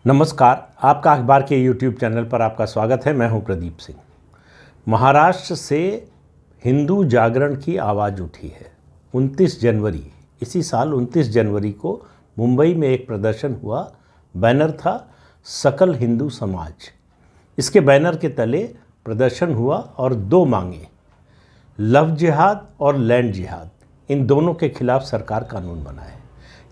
नमस्कार, आपका अखबार के YouTube चैनल पर आपका स्वागत है। मैं हूं प्रदीप सिंह। महाराष्ट्र से हिंदू जागरण की आवाज़ उठी है। 29 जनवरी इसी साल 29 जनवरी को मुंबई में एक प्रदर्शन हुआ। बैनर था सकल हिंदू समाज। इसके बैनर के तले प्रदर्शन हुआ और दो मांगे, लव जिहाद और लैंड जिहाद, इन दोनों के खिलाफ सरकार कानून बनाए।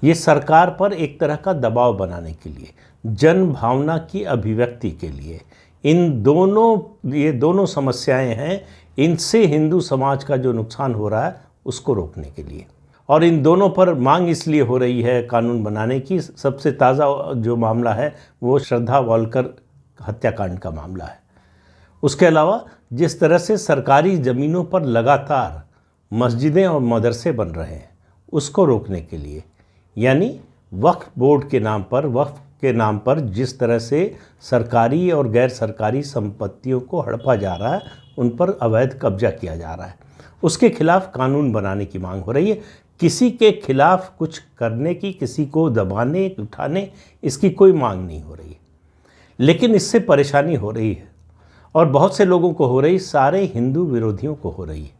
ये सरकार पर एक तरह का दबाव बनाने के लिए, जन भावना की अभिव्यक्ति के लिए, ये दोनों समस्याएं हैं, इनसे हिंदू समाज का जो नुकसान हो रहा है उसको रोकने के लिए। और इन दोनों पर मांग इसलिए हो रही है कानून बनाने की। सबसे ताज़ा जो मामला है वो श्रद्धा वालकर हत्याकांड का मामला है। उसके अलावा जिस तरह से सरकारी ज़मीनों पर लगातार मस्जिदें और मदरसे बन रहे हैं, उसको रोकने के लिए, यानी वक्फ बोर्ड के नाम पर, वक्फ के नाम पर जिस तरह से सरकारी और गैर सरकारी संपत्तियों को हड़पा जा रहा है, उन पर अवैध कब्जा किया जा रहा है, उसके खिलाफ कानून बनाने की मांग हो रही है। किसी के खिलाफ कुछ करने की, किसी को दबाने उठाने, इसकी कोई मांग नहीं हो रही है। लेकिन इससे परेशानी हो रही है और बहुत से लोगों को हो रही, सारे हिंदू विरोधियों को हो रही है।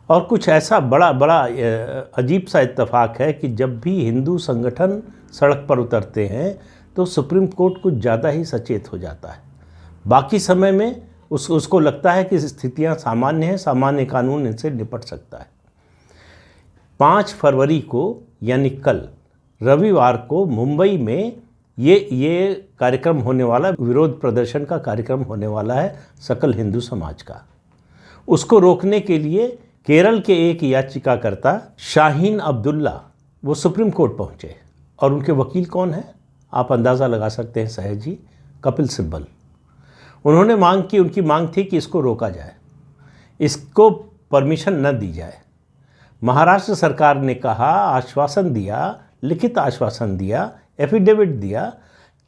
और कुछ ऐसा बड़ा अजीब सा इत्तेफाक है कि जब भी हिंदू संगठन सड़क पर उतरते हैं तो सुप्रीम कोर्ट कुछ ज़्यादा ही सचेत हो जाता है। बाकी समय में उसको लगता है कि स्थितियां सामान्य हैं, सामान्य कानून इनसे निपट सकता है। 5 फरवरी को यानी कल रविवार को मुंबई में ये कार्यक्रम होने वाला, विरोध प्रदर्शन का कार्यक्रम होने वाला है सकल हिंदू समाज का। उसको रोकने के लिए केरल के एक याचिकाकर्ता शाहीन अब्दुल्ला वो सुप्रीम कोर्ट पहुँचे। और उनके वकील कौन है, आप अंदाज़ा लगा सकते हैं सहज ही, कपिल सिब्बल। उन्होंने उनकी मांग थी कि इसको रोका जाए, इसको परमिशन न दी जाए। महाराष्ट्र सरकार ने कहा, आश्वासन दिया, लिखित आश्वासन दिया, एफिडेविट दिया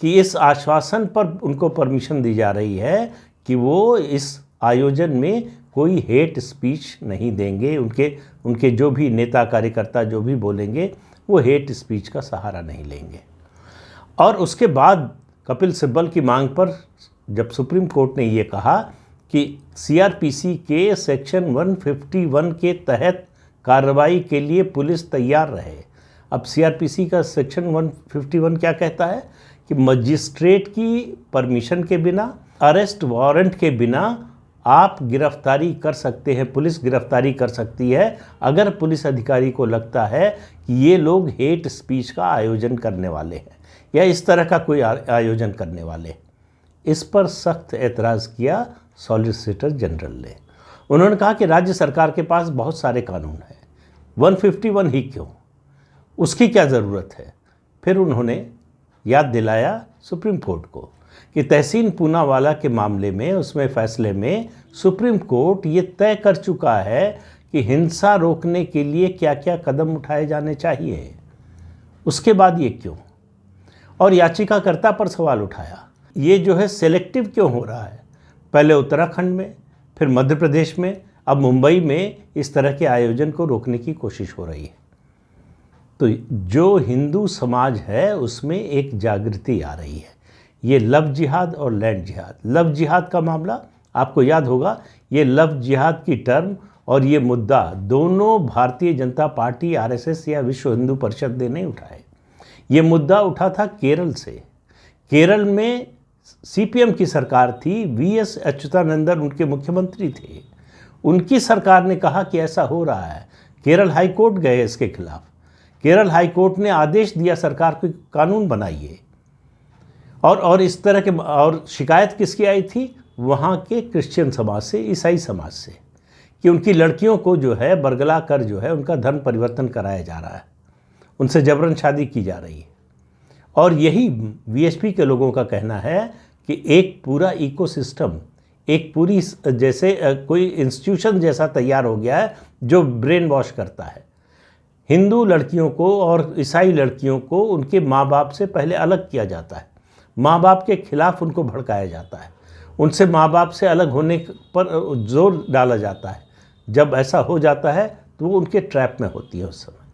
कि इस आश्वासन पर उनको परमिशन दी जा रही है कि वो इस आयोजन में कोई हेट स्पीच नहीं देंगे। उनके जो भी नेता कार्यकर्ता जो भी बोलेंगे वो हेट स्पीच का सहारा नहीं लेंगे। और उसके बाद कपिल सिब्बल की मांग पर जब सुप्रीम कोर्ट ने ये कहा कि सीआरपीसी के सेक्शन 151 के तहत कार्रवाई के लिए पुलिस तैयार रहे। अब सीआरपीसी का सेक्शन 151 क्या कहता है कि मजिस्ट्रेट की परमिशन के बिना, अरेस्ट वारंट के बिना आप गिरफ्तारी कर सकते हैं, पुलिस गिरफ्तारी कर सकती है अगर पुलिस अधिकारी को लगता है कि ये लोग हेट स्पीच का आयोजन करने वाले हैं या इस तरह का कोई आयोजन करने वाले। इस पर सख्त एतराज़ किया सॉलिसिटर जनरल ने। उन्होंने कहा कि राज्य सरकार के पास बहुत सारे कानून हैं, 151 ही क्यों, उसकी क्या ज़रूरत है। फिर उन्होंने याद दिलाया सुप्रीम कोर्ट को कि तहसीन पूनावाला के मामले में, उसमें फैसले में सुप्रीम कोर्ट ये तय कर चुका है कि हिंसा रोकने के लिए क्या क्या कदम उठाए जाने चाहिए। उसके बाद ये क्यों, और याचिकाकर्ता पर सवाल उठाया, ये जो है सेलेक्टिव क्यों हो रहा है। पहले उत्तराखंड में, फिर मध्य प्रदेश में, अब मुंबई में इस तरह के आयोजन को रोकने की कोशिश हो रही है। तो जो हिंदू समाज है उसमें एक जागृति आ रही है। ये लव जिहाद और लैंड जिहाद, लव जिहाद का मामला आपको याद होगा, ये लव जिहाद की टर्म और ये मुद्दा दोनों भारतीय जनता पार्टी, आरएसएस या विश्व हिंदू परिषद ने नहीं उठाए। ये मुद्दा उठा था केरल से। केरल में सीपीएम की सरकार थी, वीएस अच्युतानंदन उनके मुख्यमंत्री थे। उनकी सरकार ने कहा कि ऐसा हो रहा है। केरल हाई कोर्ट गए इसके खिलाफ। केरल हाई कोर्ट ने आदेश दिया सरकार को कानून बनाइए। और इस तरह के, और शिकायत किसकी आई थी, वहाँ के क्रिश्चियन समाज से, ईसाई समाज से, कि उनकी लड़कियों को जो है बरगला कर जो है उनका धर्म परिवर्तन कराया जा रहा है, उनसे जबरन शादी की जा रही है। और यही वीएचपी के लोगों का कहना है कि एक पूरा इकोसिस्टम, एक पूरी जैसे कोई इंस्टीट्यूशन जैसा तैयार हो गया है जो ब्रेन वॉश करता है। हिंदू लड़कियों को और ईसाई लड़कियों को उनके माँ बाप से पहले अलग किया जाता है, माँ बाप के खिलाफ उनको भड़काया जाता है, उनसे माँ बाप से अलग होने पर जोर डाला जाता है। जब ऐसा हो जाता है तो वो उनके ट्रैप में होती है उस समय।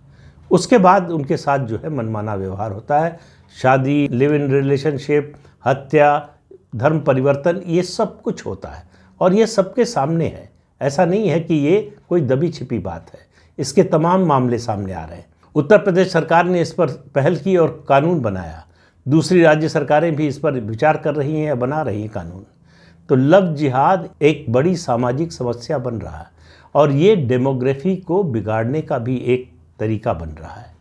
उसके बाद उनके साथ जो है मनमाना व्यवहार होता है, शादी, लिव इन रिलेशनशिप, हत्या, धर्म परिवर्तन, ये सब कुछ होता है और ये सबके सामने है। ऐसा नहीं है कि ये कोई दबी छिपी बात है, इसके तमाम मामले सामने आ रहे हैं। उत्तर प्रदेश सरकार ने इस पर पहल की और कानून बनाया। दूसरी राज्य सरकारें भी इस पर विचार कर रही हैं या बना रही हैं कानून। तो लव जिहाद एक बड़ी सामाजिक समस्या बन रहा है और ये डेमोग्राफी को बिगाड़ने का भी एक तरीका बन रहा है,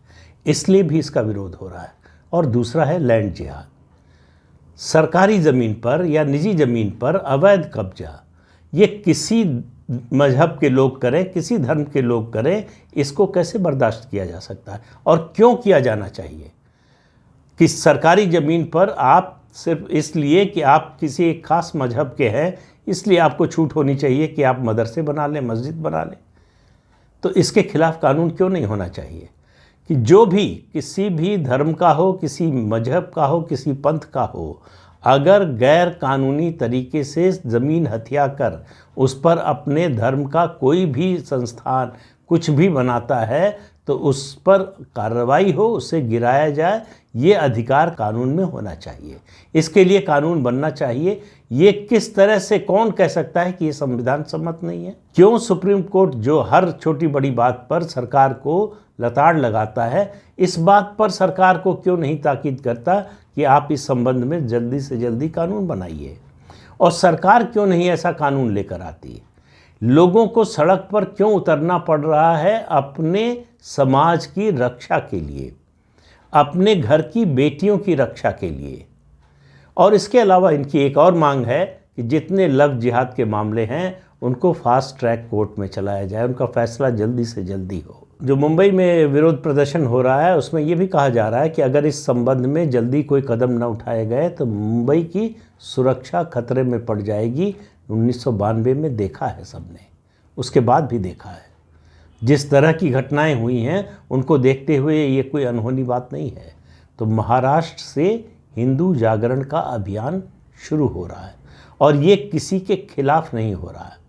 इसलिए भी इसका विरोध हो रहा है। और दूसरा है लैंड जिहाद। सरकारी ज़मीन पर या निजी ज़मीन पर अवैध कब्जा, ये किसी मजहब के लोग करें, किसी धर्म के लोग करें, इसको कैसे बर्दाश्त किया जा सकता है और क्यों किया जाना चाहिए? कि सरकारी ज़मीन पर आप सिर्फ इसलिए कि आप किसी एक ख़ास मजहब के हैं, इसलिए आपको छूट होनी चाहिए कि आप मदरसे बना लें, मस्जिद बना लें। तो इसके खिलाफ कानून क्यों नहीं होना चाहिए कि जो भी किसी भी धर्म का हो, किसी मजहब का हो, किसी पंथ का हो, अगर गैर कानूनी तरीके से ज़मीन हथिया कर उस पर अपने धर्म का कोई भी संस्थान कुछ भी बनाता है तो उस पर कार्रवाई हो, उसे गिराया जाए, ये अधिकार कानून में होना चाहिए। इसके लिए कानून बनना चाहिए। ये किस तरह से कौन कह सकता है कि ये संविधान सम्मत नहीं है? क्यों सुप्रीम कोर्ट जो हर छोटी बड़ी बात पर सरकार को लताड़ लगाता है, इस बात पर सरकार को क्यों नहीं ताकीद करता कि आप इस संबंध में जल्दी से जल्दी कानून बनाइए? और सरकार क्यों नहीं ऐसा कानून लेकर आती है? लोगों को सड़क पर क्यों उतरना पड़ रहा है अपने समाज की रक्षा के लिए, अपने घर की बेटियों की रक्षा के लिए? और इसके अलावा इनकी एक और मांग है कि जितने लव जिहाद के मामले हैं उनको फास्ट ट्रैक कोर्ट में चलाया जाए, उनका फैसला जल्दी से जल्दी हो। जो मुंबई में विरोध प्रदर्शन हो रहा है उसमें ये भी कहा जा रहा है कि अगर इस संबंध में जल्दी कोई कदम न उठाए गए तो मुंबई की सुरक्षा खतरे में पड़ जाएगी। 1992 में देखा है सबने, उसके बाद भी देखा है। जिस तरह की घटनाएं हुई हैं उनको देखते हुए ये कोई अनहोनी बात नहीं है। तो महाराष्ट्र से हिंदू जागरण का अभियान शुरू हो रहा है और ये किसी के खिलाफ नहीं हो रहा है,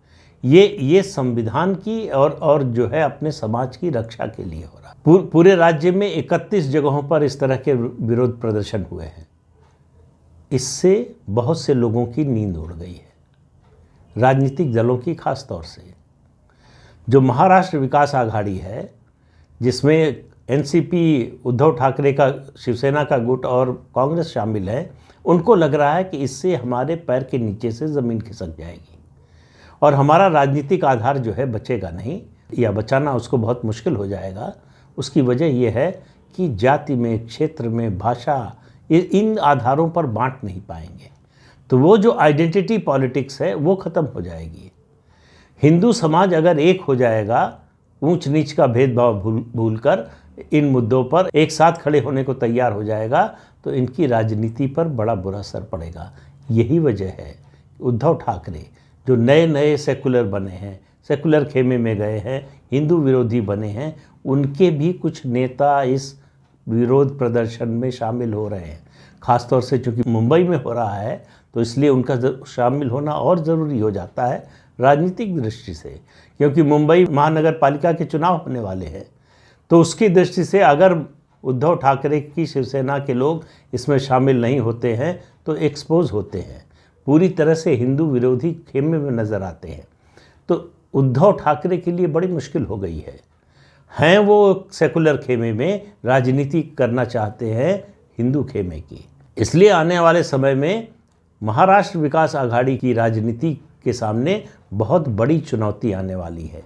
ये संविधान की और जो है अपने समाज की रक्षा के लिए हो रहा है। पूरे राज्य में 31 जगहों पर इस तरह के विरोध प्रदर्शन हुए हैं। इससे बहुत से लोगों की नींद उड़ गई है, राजनीतिक दलों की खास तौर से। जो महाराष्ट्र विकास आघाड़ी है जिसमें एनसीपी, उद्धव ठाकरे का शिवसेना का गुट और कांग्रेस शामिल है, उनको लग रहा है कि इससे हमारे पैर के नीचे से ज़मीन खिसक जाएगी और हमारा राजनीतिक आधार जो है बचेगा नहीं, या बचाना उसको बहुत मुश्किल हो जाएगा। उसकी वजह यह है कि जाति में, क्षेत्र में, भाषा, इन आधारों पर बांट नहीं पाएंगे। तो वो जो आइडेंटिटी पॉलिटिक्स है वो ख़त्म हो जाएगी। हिंदू समाज अगर एक हो जाएगा, ऊंच नीच का भेदभाव भूलकर इन मुद्दों पर एक साथ खड़े होने को तैयार हो जाएगा, तो इनकी राजनीति पर बड़ा बुरा असर पड़ेगा। यही वजह है उद्धव ठाकरे जो नए नए सेकुलर बने हैं, सेकुलर खेमे में गए हैं, हिंदू विरोधी बने हैं, उनके भी कुछ नेता इस विरोध प्रदर्शन में शामिल हो रहे हैं। ख़ासतौर से चूँकि मुंबई में हो रहा है तो इसलिए उनका शामिल होना और ज़रूरी हो जाता है राजनीतिक दृष्टि से, क्योंकि मुंबई महानगर पालिका के चुनाव होने वाले हैं। तो उसकी दृष्टि से अगर उद्धव ठाकरे की शिवसेना के लोग इसमें शामिल नहीं होते हैं तो एक्सपोज होते हैं, पूरी तरह से हिंदू विरोधी खेमे में नज़र आते हैं। तो उद्धव ठाकरे के लिए बड़ी मुश्किल हो गई है वो सेकुलर खेमे में राजनीति करना चाहते हैं हिंदू खेमे की। इसलिए आने वाले समय में महाराष्ट्र विकास आघाड़ी की राजनीति के सामने बहुत बड़ी चुनौती आने वाली है।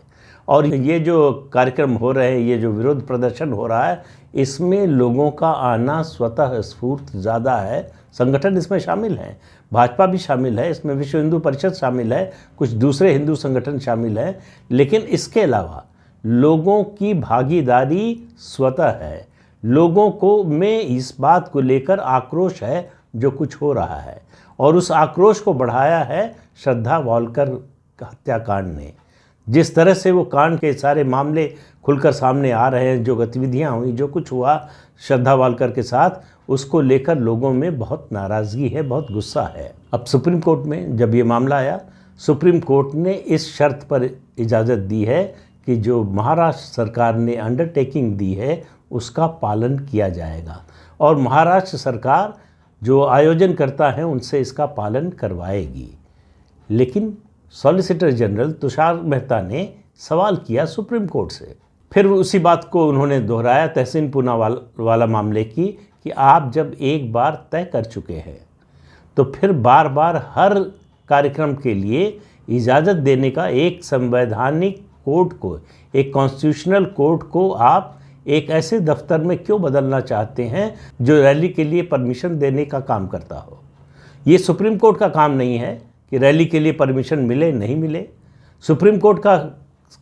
और ये जो कार्यक्रम हो रहे हैं, ये जो विरोध प्रदर्शन हो रहा है, इसमें लोगों का आना स्वतः स्फूर्त ज़्यादा है। संगठन इसमें शामिल हैं, भाजपा भी शामिल है, इसमें विश्व हिंदू परिषद शामिल है, कुछ दूसरे हिंदू संगठन शामिल हैं, लेकिन इसके अलावा लोगों की भागीदारी स्वतः है। लोगों को में इस बात को लेकर आक्रोश है जो कुछ हो रहा है, और उस आक्रोश को बढ़ाया है श्रद्धा वालकर हत्याकांड ने। जिस तरह से वो कांड के सारे मामले खुलकर सामने आ रहे हैं, जो गतिविधियां हुई, जो कुछ हुआ श्रद्धा वालकर के साथ, उसको लेकर लोगों में बहुत नाराज़गी है, बहुत गुस्सा है। अब सुप्रीम कोर्ट में जब ये मामला आया, सुप्रीम कोर्ट ने इस शर्त पर इजाज़त दी है कि जो महाराष्ट्र सरकार ने अंडरटेकिंग दी है उसका पालन किया जाएगा। और महाराष्ट्र सरकार जो आयोजन करता है उनसे इसका पालन करवाएगी। लेकिन सॉलिसिटर जनरल तुषार मेहता ने सवाल किया सुप्रीम कोर्ट से। फिर उसी बात को उन्होंने दोहराया तहसीन पूनावाला मामले की कि आप जब एक बार तय कर चुके हैं तो फिर बार बार हर कार्यक्रम के लिए इजाज़त देने का एक संवैधानिक कोड को, एक कॉन्स्टिट्यूशनल कोड को आप एक ऐसे दफ्तर में क्यों बदलना चाहते हैं जो रैली के लिए परमिशन देने का काम करता हो। ये सुप्रीम कोर्ट का काम नहीं है कि रैली के लिए परमिशन मिले नहीं मिले। सुप्रीम कोर्ट का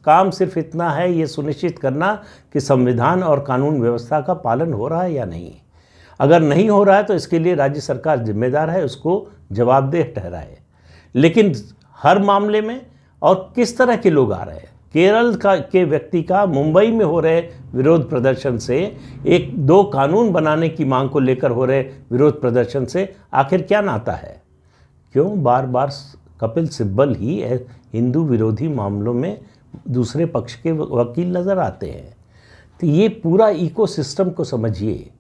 काम सिर्फ इतना है ये सुनिश्चित करना कि संविधान और कानून व्यवस्था का पालन हो रहा है या नहीं। अगर नहीं हो रहा है तो इसके लिए राज्य सरकार जिम्मेदार है, उसको जवाबदेह ठहराए। लेकिन हर मामले में और किस तरह के लोग आ रहे हैं। केरल के व्यक्ति का मुंबई में हो रहे विरोध प्रदर्शन से, एक दो कानून बनाने की मांग को लेकर हो रहे विरोध प्रदर्शन से आखिर क्या नाता है? क्यों बार बार कपिल सिब्बल ही हिंदू विरोधी मामलों में दूसरे पक्ष के वकील नज़र आते हैं? तो ये पूरा इकोसिस्टम को समझिए।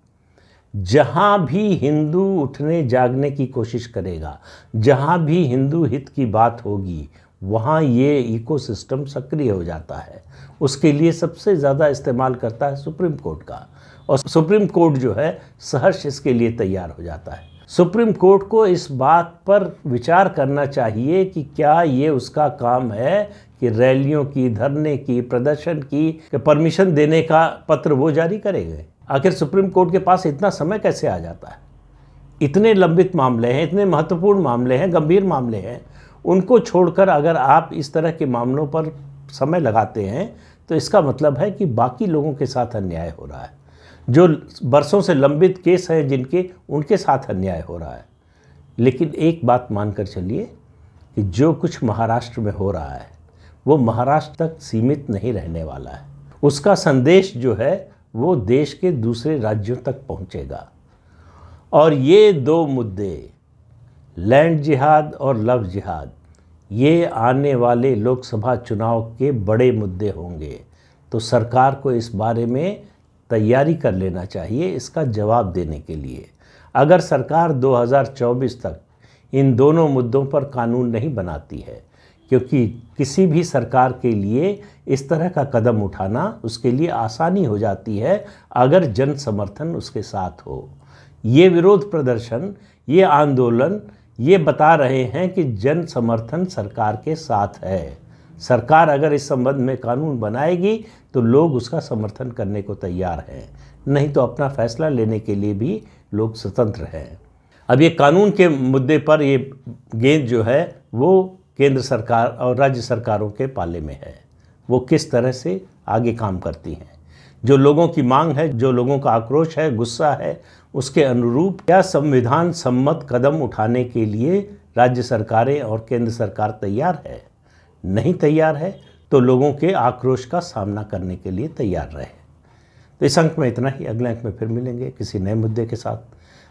जहाँ भी हिंदू उठने जागने की कोशिश करेगा, जहाँ भी हिंदू हित की बात होगी, वहाँ ये इकोसिस्टम सक्रिय हो जाता है। उसके लिए सबसे ज़्यादा इस्तेमाल करता है सुप्रीम कोर्ट का, और सुप्रीम कोर्ट जो है सहर्ष इसके लिए तैयार हो जाता है। सुप्रीम कोर्ट को इस बात पर विचार करना चाहिए कि क्या ये उसका काम है कि रैलियों की, धरने की, प्रदर्शन की परमिशन देने का पत्र वो जारी करेंगे। आखिर सुप्रीम कोर्ट के पास इतना समय कैसे आ जाता है? इतने लंबित मामले हैं, इतने महत्वपूर्ण मामले हैं, गंभीर मामले हैं, उनको छोड़कर अगर आप इस तरह के मामलों पर समय लगाते हैं तो इसका मतलब है कि बाकी लोगों के साथ अन्याय हो रहा है। जो बरसों से लंबित केस हैं जिनके, उनके साथ अन्याय हो रहा है। लेकिन एक बात मानकर चलिए कि जो कुछ महाराष्ट्र में हो रहा है वो महाराष्ट्र तक सीमित नहीं रहने वाला है। उसका संदेश जो है वो देश के दूसरे राज्यों तक पहुंचेगा। और ये दो मुद्दे, लैंड जिहाद और लव जिहाद, ये आने वाले लोकसभा चुनाव के बड़े मुद्दे होंगे। तो सरकार को इस बारे में तैयारी कर लेना चाहिए इसका जवाब देने के लिए। अगर सरकार 2024 तक इन दोनों मुद्दों पर कानून नहीं बनाती है, क्योंकि किसी भी सरकार के लिए इस तरह का कदम उठाना उसके लिए आसानी हो जाती है अगर जन समर्थन उसके साथ हो। ये विरोध प्रदर्शन, ये आंदोलन ये बता रहे हैं कि जन समर्थन सरकार के साथ है। सरकार अगर इस संबंध में कानून बनाएगी तो लोग उसका समर्थन करने को तैयार हैं, नहीं तो अपना फैसला लेने के लिए भी लोग स्वतंत्र हैं। अब ये कानून के मुद्दे पर ये गेंद जो है वो केंद्र सरकार और राज्य सरकारों के पाले में है। वो किस तरह से आगे काम करती हैं, जो लोगों की मांग है, जो लोगों का आक्रोश है, गुस्सा है, उसके अनुरूप क्या संविधान सम्मत कदम उठाने के लिए राज्य सरकारें और केंद्र सरकार तैयार है? नहीं तैयार है तो लोगों के आक्रोश का सामना करने के लिए तैयार रहे। तो इस अंक में इतना ही। अगले अंक में फिर मिलेंगे किसी नए मुद्दे के साथ।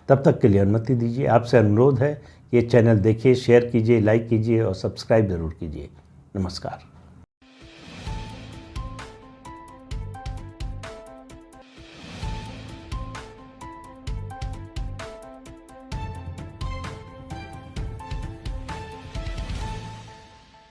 तब तक के लिए अनुमति दीजिए। आपसे अनुरोध है ये चैनल देखिए, शेयर कीजिए, लाइक कीजिए और सब्सक्राइब ज़रूर कीजिए। नमस्कार।